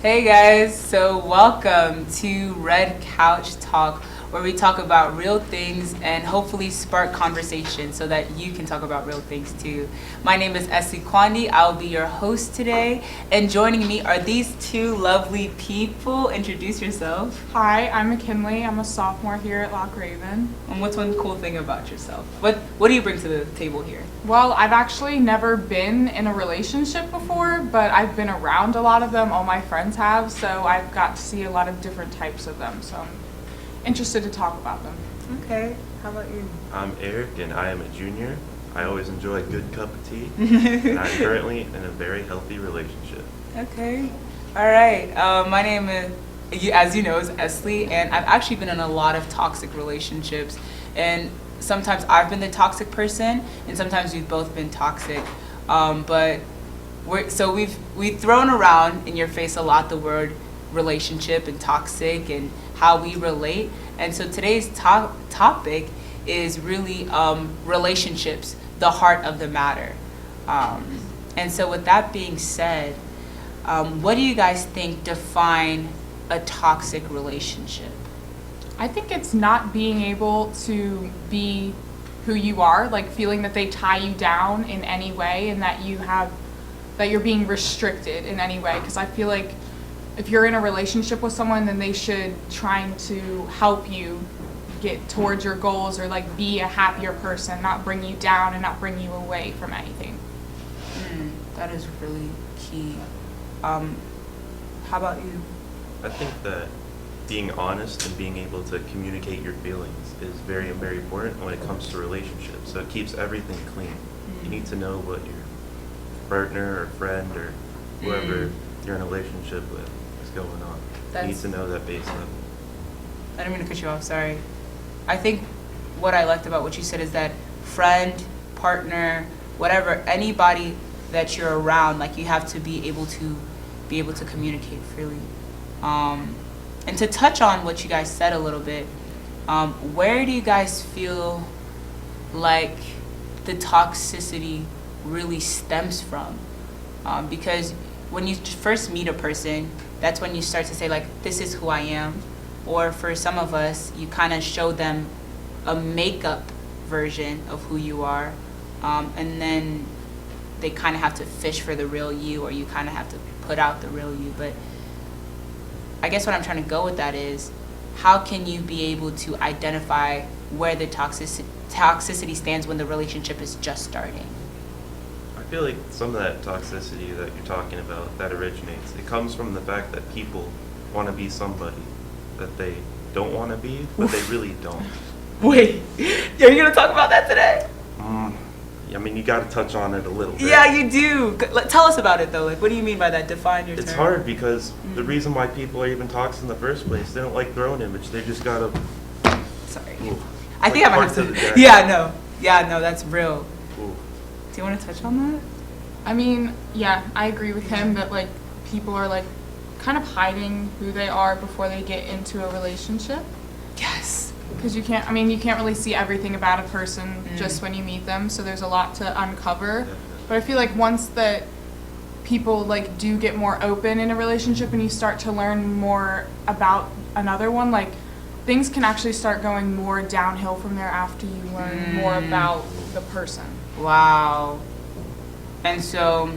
Hey guys, so welcome to Red Couch Talk, where we talk about real things and hopefully spark conversation so that you can talk about real things too. My name is Essie Kwandi. I'll be your host today, and joining me are these two lovely people. Introduce yourself. Hi, I'm McKinley. I'm a sophomore here at Lock Raven. And what's one cool thing about yourself? What do you bring to the table here? Well, I've actually never been in a relationship before, but I've been around a lot of them. All my friends have, so I've got to see a lot of different types of them. So I'm interested to talk about them. Okay, how about you? I'm Eric, and I am a junior. I always enjoy a good cup of tea, and I'm currently in a very healthy relationship. Okay, all right. My name is, as you know, is Esley, and I've actually been in a lot of toxic relationships, and sometimes I've been the toxic person, and sometimes we've both been toxic. But we've thrown around in your face a lot the word relationship and toxic and how we relate. And so today's topic is really relationships, the heart of the matter. And so with that being said, what do you guys think define a toxic relationship? I think it's not being able to be who you are, like feeling that they tie you down in any way and that you're being restricted in any way. Because I feel like if you're in a relationship with someone, then they should trying to help you get towards your goals or like be a happier person, not bring you down and not bring you away from anything. That is really key. How about you? I think that being honest and being able to communicate your feelings is very, very important when it comes to relationships. So it keeps everything clean. You need to know what your partner or friend or whoever you're in a relationship with is going on. You need to know that base level. I didn't mean to cut you off, sorry. I think what I liked about what you said is that friend, partner, whatever, anybody that you're around, like you have to be able to communicate freely. And to touch on what you guys said a little bit, where do you guys feel like the toxicity really stems from? Because when you first meet a person, that's when you start to say like, this is who I am. Or for some of us, you kind of show them a makeup version of who you are. And then they kind of have to fish for the real you, or you kind of have to put out the real you. But I guess what I'm trying to go with that is, how can you be able to identify where the toxicity stands when the relationship is just starting? I feel like some of that toxicity that you're talking about, that originates, it comes from the fact that people want to be somebody that they don't want to be, but they really don't. Wait, are you going to talk about that today? I mean, you got to touch on it a little bit. Yeah, you do. Tell us about it, though. Like, what do you mean by that? Define your term. It's hard because the reason why people are even toxic in the first place, they don't like their own image. They just got to... Sorry. Ooh. I think I might have to... Yeah, no, that's real. Ooh. Do you want to touch on that? I mean, yeah, I agree with him that like people are like kind of hiding who they are before they get into a relationship. Yes. Because you can't really see everything about a person just when you meet them, so there's a lot to uncover. But I feel like once that people like do get more open in a relationship and you start to learn more about another one, like things can actually start going more downhill from there after you learn more about the person. Wow. And so,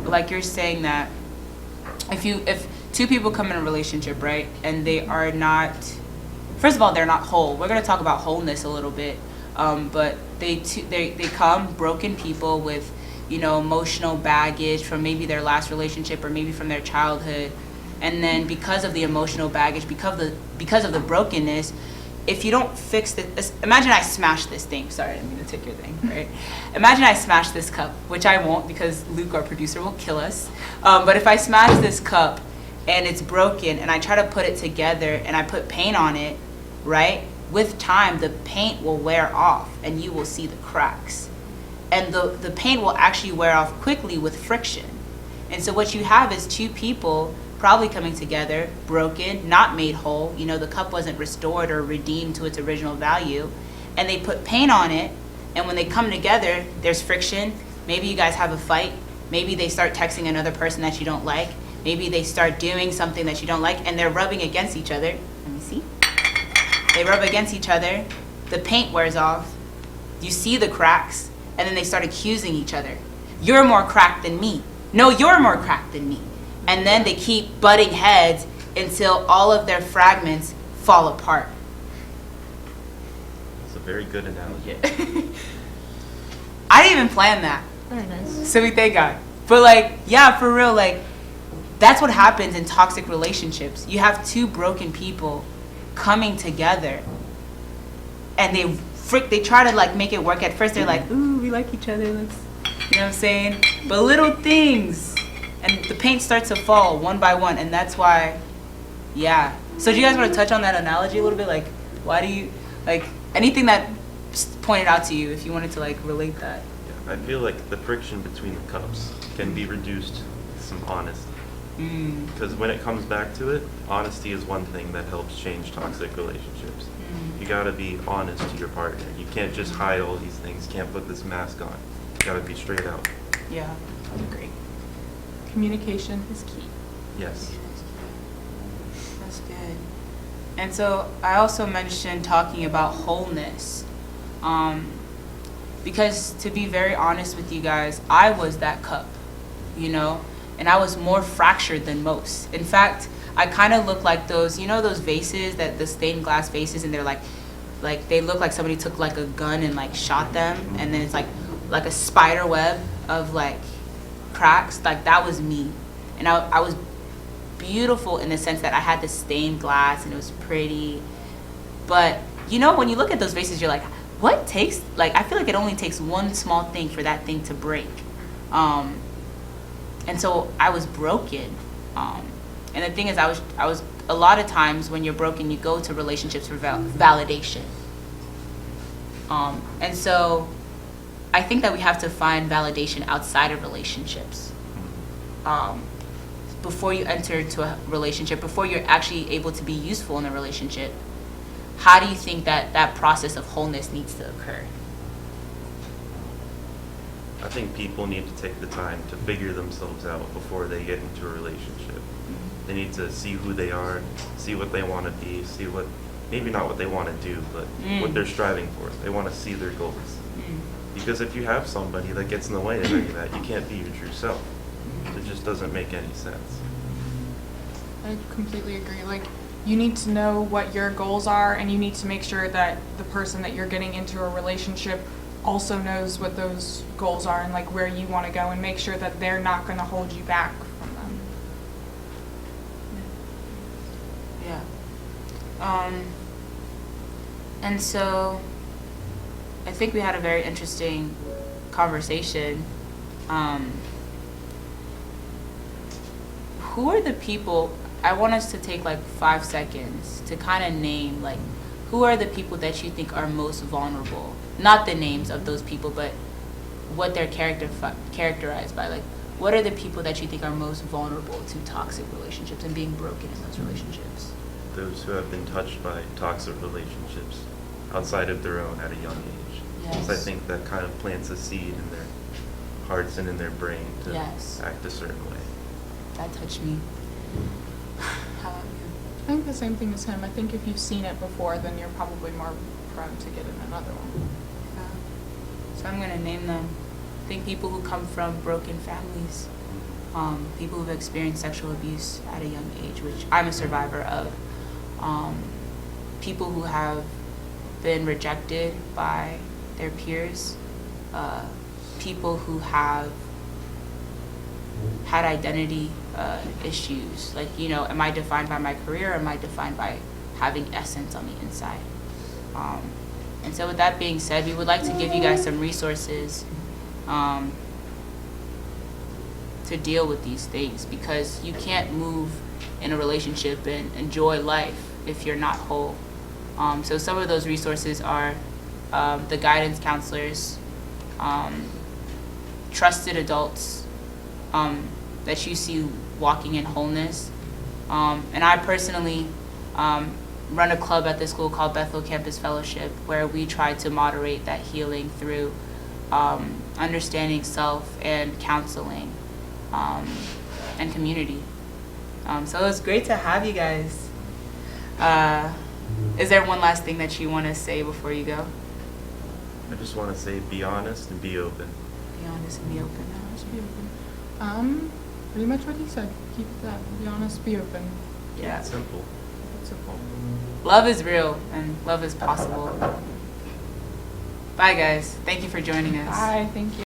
like you're saying that if two people come in a relationship, right, and they are not, first of all, they're not whole. We're going to talk about wholeness a little bit, but they come broken people with, emotional baggage from maybe their last relationship or maybe from their childhood, and then because of the emotional baggage, because of the brokenness, if you don't fix this, imagine I smash this thing. Sorry, I didn't mean to take your thing, right? Imagine I smash this cup, which I won't because Luke, our producer, will kill us. But if I smash this cup and it's broken and I try to put it together and I put paint on it, right? With time, the paint will wear off and you will see the cracks. And the paint will actually wear off quickly with friction. And so what you have is two people probably coming together, broken, not made whole. The cup wasn't restored or redeemed to its original value. And they put paint on it. And when they come together, there's friction. Maybe you guys have a fight. Maybe they start texting another person that you don't like. maybe they start doing something that you don't like, and they're rubbing against each other. Let me see. They rub against each other, the paint wears off, you see the cracks, and then they start accusing each other. You're more cracked than me. No, you're more cracked than me. And then they keep butting heads until all of their fragments fall apart. It's a very good analogy. I didn't even plan that. Very nice. So we thank God. But like, yeah, for real, like, that's what happens in toxic relationships. You have two broken people coming together, and they try to like make it work. At first they're like, ooh, we like each other, let's, you know what I'm saying? But little things, and the paint starts to fall one by one, and that's why, yeah. So do you guys want to touch on that analogy a little bit? Like, why do you, like, anything that pointed out to you, if you wanted to like relate that? Yeah, I feel like the friction between the cups can be reduced with some honesty. Because when it comes back to it, honesty is one thing that helps change toxic relationships. You gotta be honest to your partner. You can't just hide all these things. You can't put this mask on. You gotta be straight out. Yeah, I agree. Communication is key. Yes. That's good. And so I also mentioned talking about wholeness. Because to be very honest with you guys, I was that cup, you know? And I was more fractured than most. In fact, I kind of look like those, you know, those vases, that the stained glass vases, and they're like they look like somebody took like a gun and like shot them, and then it's like a spider web of like cracks. Like that was me. And I was beautiful in the sense that I had the stained glass and it was pretty. But you know, when you look at those vases, you're like, what takes, like, I feel like it only takes one small thing for that thing to break. And so I was broken. And the thing is, I was a lot of times when you're broken, you go to relationships for validation. And so I think that we have to find validation outside of relationships. Before you enter into a relationship, before you're actually able to be useful in a relationship, how do you think that process of wholeness needs to occur? I think people need to take the time to figure themselves out before they get into a relationship. They need to see who they are, see what they want to be, see what, maybe not what they want to do, but what they're striving for. They want to see their goals. Because if you have somebody that gets in the way of any of that, you can't be your true self. It just doesn't make any sense. I completely agree. Like, you need to know what your goals are, and you need to make sure that the person that you're getting into a relationship also knows what those goals are and like where you want to go, and make sure that they're not going to hold you back from them. Yeah. And so I think we had a very interesting conversation. Who are the people, I want us to take like 5 seconds to kind of name, like, who are the people that you think are most vulnerable? Not the names of those people, but what they're characterized by. Like, what are the people that you think are most vulnerable to toxic relationships and being broken in those relationships? Those who have been touched by toxic relationships outside of their own at a young age. Yes. So I think that kind of plants a seed in their hearts and in their brain to Yes. act a certain way. That touched me. How about you? I think the same thing as him. I think if you've seen it before, then you're probably more prone to get in another one. Yeah. So I'm going to name them. I think people who come from broken families, people who've experienced sexual abuse at a young age, which I'm a survivor of, people who have been rejected by their peers, people who have had identity issues. Like, you know, am I defined by my career, or am I defined by having essence on the inside? And so with that being said, we would like to give you guys some resources to deal with these things, because you can't move in a relationship and enjoy life if you're not whole. So some of those resources are the guidance counselors, trusted adults that you see walking in wholeness. And I personally run a club at the school called Bethel Campus Fellowship, where we try to moderate that healing through understanding self and counseling and community. So it was great to have you guys. Is there one last thing that you want to say before you go? I just want to say, be honest and be open. Be honest and be open. Just be open. Pretty much what he said. Keep that. Be honest. Be open. Yeah. It's simple. It's simple. Love is real and love is possible. Bye, guys. Thank you for joining us. Bye. Thank you.